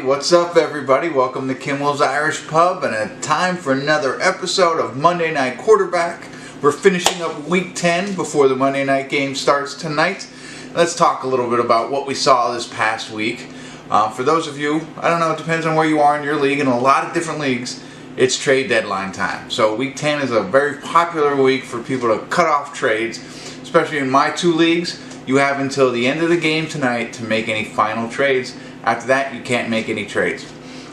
What's up everybody? Welcome to Kimwell's Irish Pub and it's time for another episode of Monday Night Quarterback. We're finishing up week 10 before the Monday night game starts tonight. Let's talk a little bit about what we saw this past week. For those of you, I don't know, it depends on where you are in your league. In a lot of different leagues, it's trade deadline time. So week 10 is a very popular week for people to cut off trades, especially in my two leagues. You have until the end of the game tonight to make any final trades. After that, you can't make any trades.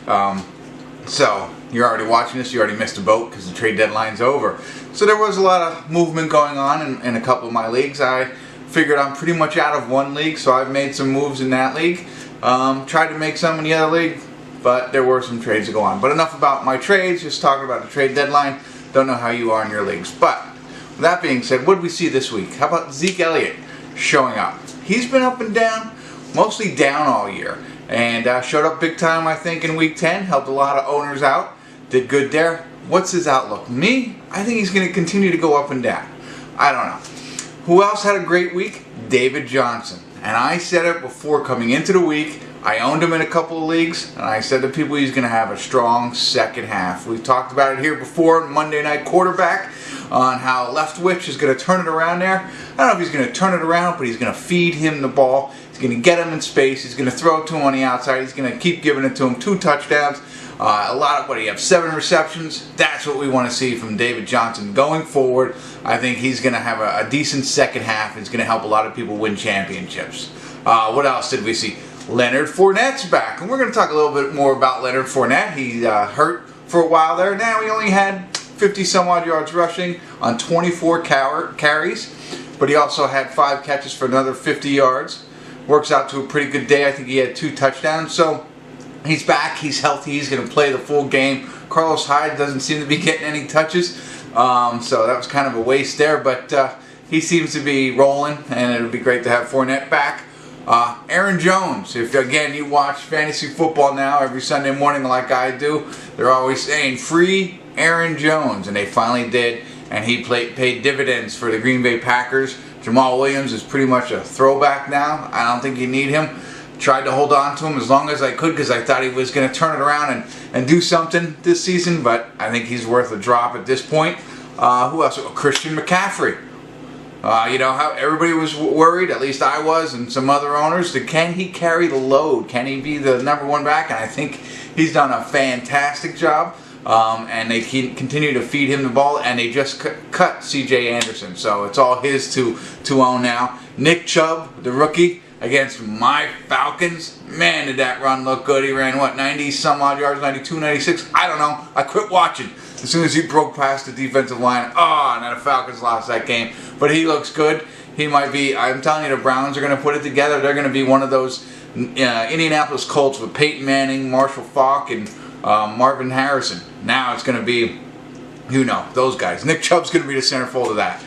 So you're already watching this, you already missed a boat because the trade deadline's over. So there was a lot of movement going on in a couple of my leagues. I figured I'm pretty much out of one league, so I've made some moves in that league. Tried to make some in the other league, but there were some trades to go on. But enough about my trades, just talking about the trade deadline. Don't know how you are in your leagues. But with that being said, what did we see this week? How about Zeke Elliott showing up? He's been up and down, mostly down all year. And showed up big time, I think, in week 10. Helped a lot of owners out. Did good there. What's his outlook? Me? I think he's going to continue to go up and down. I don't know. Who else had a great week? David Johnson. And I said it before coming into the week. I owned him in a couple of leagues. And I said to people he's going to have a strong second half. We've talked about it here before, Monday Night Quarterback, on how Leftwich is going to turn it around there. I don't know if he's going to turn it around, but he's going to feed him the ball. He's going to get him in space. He's going to throw it to him on the outside. He's going to keep giving it to him. 2 touchdowns. A lot of, what do you have, 7 receptions? That's what we want to see from David Johnson going forward. I think he's going to have a decent second half. He's going to help a lot of people win championships. What else did we see? Leonard Fournette's back. And we're going to talk a little bit more about Leonard Fournette. He hurt for a while there. Now he only had 50 some odd yards rushing on 24 carries. But he also had 5 catches for another 50 yards. Works out to a pretty good day. I think he had 2 touchdowns. So he's back. He's healthy. He's going to play the full game. Carlos Hyde doesn't seem to be getting any touches. So that was kind of a waste there. But he seems to be rolling. And it would be great to have Fournette back. Aaron Jones. If, again, you watch fantasy football now every Sunday morning like I do, they're always saying, free Aaron Jones. And they finally did. And he paid dividends for the Green Bay Packers. Jamal Williams is pretty much a throwback now. I don't think you need him. Tried to hold on to him as long as I could because I thought he was going to turn it around and do something this season. But I think he's worth a drop at this point. Who else? Christian McCaffrey. You know how everybody was worried, at least I was, and some other owners, that can he carry the load? Can he be the #1 back? And I think he's done a fantastic job. And they continue to feed him the ball, and they just cut C.J. Anderson, so it's all his to own now. Nick Chubb, the rookie, against my Falcons. Man, did that run look good. He ran, what, 90 some odd yards, 92, 96? I don't know. I quit watching as soon as he broke past the defensive line. Oh, and then the Falcons lost that game. But he looks good. He might be, I'm telling you, the Browns are going to put it together. They're going to be one of those Indianapolis Colts with Peyton Manning, Marshall Faulk, and Marvin Harrison. Now it's going to be, you know, those guys. Nick Chubb's going to be the centerfold of that.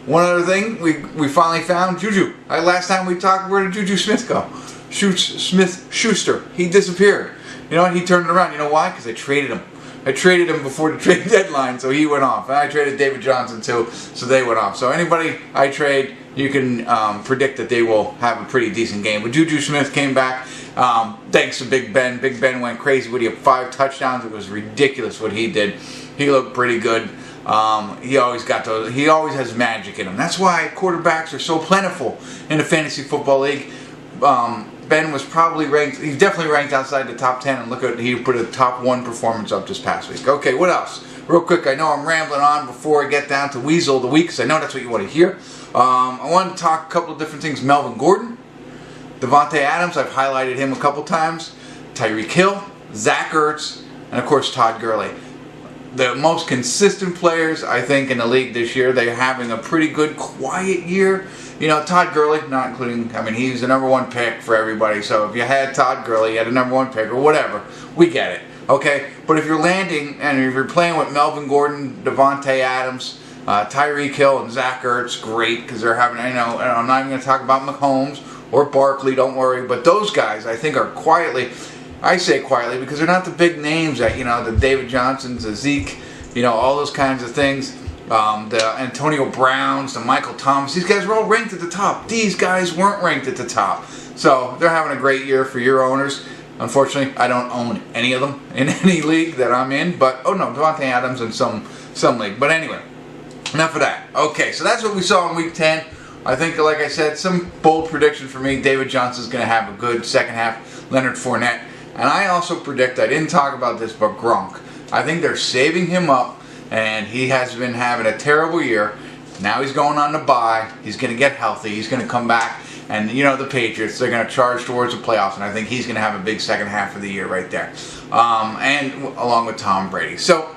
One other thing, we finally found Juju. Last time we talked, where did Juju Smith go? Smith-Schuster. He disappeared. You know what? He turned it around. You know why? Because I traded him. I traded him before the trade deadline, so he went off. And I traded David Johnson too, so they went off. So anybody I trade, you can predict that they will have a pretty decent game. But Juju Smith came back. Thanks to Big Ben. Big Ben went crazy with 5 touchdowns. It was ridiculous what he did. He looked pretty good. He always got those. He always has magic in him. That's why quarterbacks are so plentiful in the fantasy football league. Ben was probably ranked. He's definitely ranked outside the top 10. And look at, he put a top 1 performance up this past week. Okay, what else? Real quick, I know I'm rambling on before I get down to Weasel of the Week, because I know that's what you want to hear. I want to talk a couple of different things. Melvin Gordon, Davante Adams, I've highlighted him a couple times. Tyreek Hill, Zach Ertz, and of course Todd Gurley. The most consistent players, I think, in the league this year. They're having a pretty good, quiet year. You know, Todd Gurley, not including, I mean, he's the #1 pick for everybody. So if you had Todd Gurley, you had a #1 pick or whatever, we get it. Okay? But if you're landing and if you're playing with Melvin Gordon, Davante Adams, Tyreek Hill, and Zach Ertz, great, because they're having, you know, I'm not even going to talk about Mahomes or Barkley, don't worry. But those guys, I think, are quietly, I say quietly because they're not the big names that, you know, the David Johnsons, the Zeke, you know, all those kinds of things. The Antonio Browns, the Michael Thomas, these guys were all ranked at the top. These guys weren't ranked at the top. So they're having a great year for your owners. Unfortunately, I don't own any of them in any league that I'm in, but, oh no, Devontae Adams in some league. But anyway, enough of that. Okay, so that's what we saw in Week 10. I think, like I said, some bold predictions for me. David Johnson's going to have a good second half. Leonard Fournette. And I also predict, I didn't talk about this, but Gronk. I think they're saving him up, and he has been having a terrible year. Now he's going on the bye. He's going to get healthy. He's going to come back. And, you know, the Patriots, they're going to charge towards the playoffs, and I think he's going to have a big second half of the year right there. And along with Tom Brady. So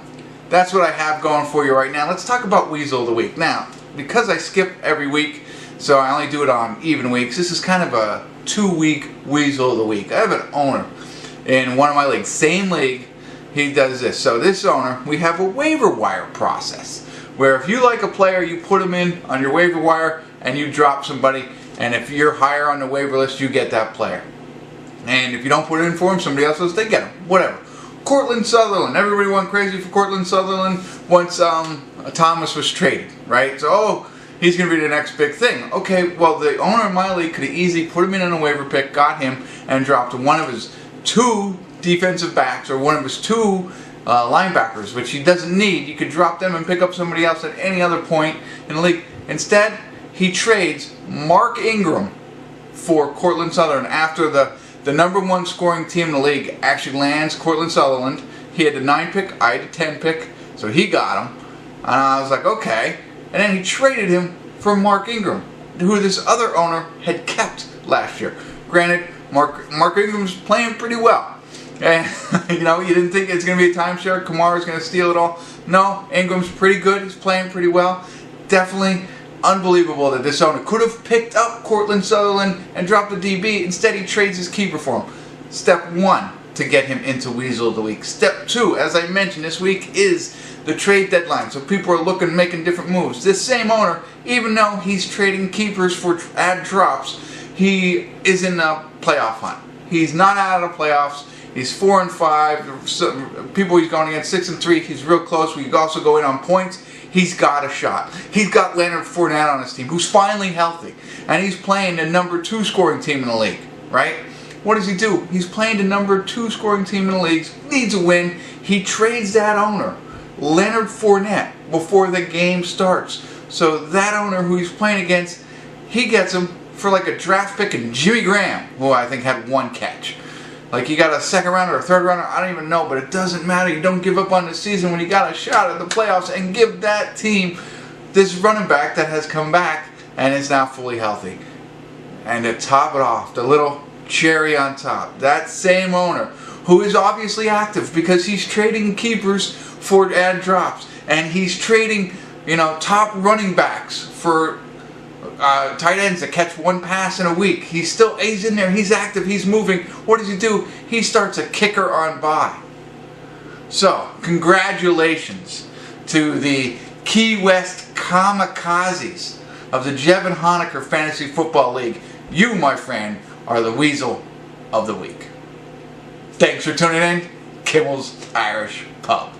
that's what I have going for you right now. Let's talk about Weasel of the Week. Now, because I skip every week, so I only do it on even weeks, this is kind of a 2-week Weasel of the Week. I have an owner in one of my leagues. Same league, he does this. So this owner, we have a waiver wire process, where if you like a player, you put him in on your waiver wire, and you drop somebody. And if you're higher on the waiver list, you get that player. And if you don't put it in for him, somebody else does, they get him. Whatever. Cortland Sutherland. Everybody went crazy for Cortland Sutherland once Thomas was traded, right? So, oh, he's going to be the next big thing. Okay, well, the owner of my league could have easily put him in on a waiver pick, got him, and dropped one of his 2 defensive backs or one of his 2 linebackers, which he doesn't need. You could drop them and pick up somebody else at any other point in the league. Instead, he trades Mark Ingram for Cortland Sutherland after the number 1 scoring team in the league actually lands Cortland Sutherland. He had the 9 pick, I had the 10 pick, so he got him. And I was like, okay. And then he traded him for Mark Ingram, who this other owner had kept last year. Granted, Mark Ingram's playing pretty well. And, you know, you didn't think it's going to be a timeshare. Kamara's going to steal it all. No, Ingram's pretty good. He's playing pretty well. Definitely unbelievable that this owner could have picked up Cortland Sutherland and dropped a DB. Instead, he trades his keeper for him. Step 1 to get him into Weasel of the Week. Step 2, as I mentioned, this week is the trade deadline. So people are looking, making different moves. This same owner, even though he's trading keepers for ad drops, he is in the playoff hunt. He's not out of the playoffs. He's 4-5. So people he's going against 6-3. He's real close. We also go in on points. He's got a shot. He's got Leonard Fournette on his team, who's finally healthy. And he's playing the number 2 scoring team in the league, right? What does he do? He's playing the number 2 scoring team in the league, needs a win. He trades that owner, Leonard Fournette, before the game starts. So that owner who he's playing against, he gets him for like a draft pick and Jimmy Graham, who I think had 1 catch. Like, you got a second rounder or a third rounder, I don't even know, but it doesn't matter. You don't give up on the season when you got a shot at the playoffs, and give that team this running back that has come back and is now fully healthy. And to top it off, the little cherry on top, that same owner who is obviously active because he's trading keepers for ad drops, and he's trading, you know, top running backs for tight ends that catch 1 pass in a week. He's in there, he's active, he's moving. What does he do? He starts a kicker on bye. So, congratulations to the Key West Kamikazes of the Jevin Honecker Fantasy Football League. You, my friend, are the Weasel of the Week. Thanks for tuning in. Kimmel's Irish Pub.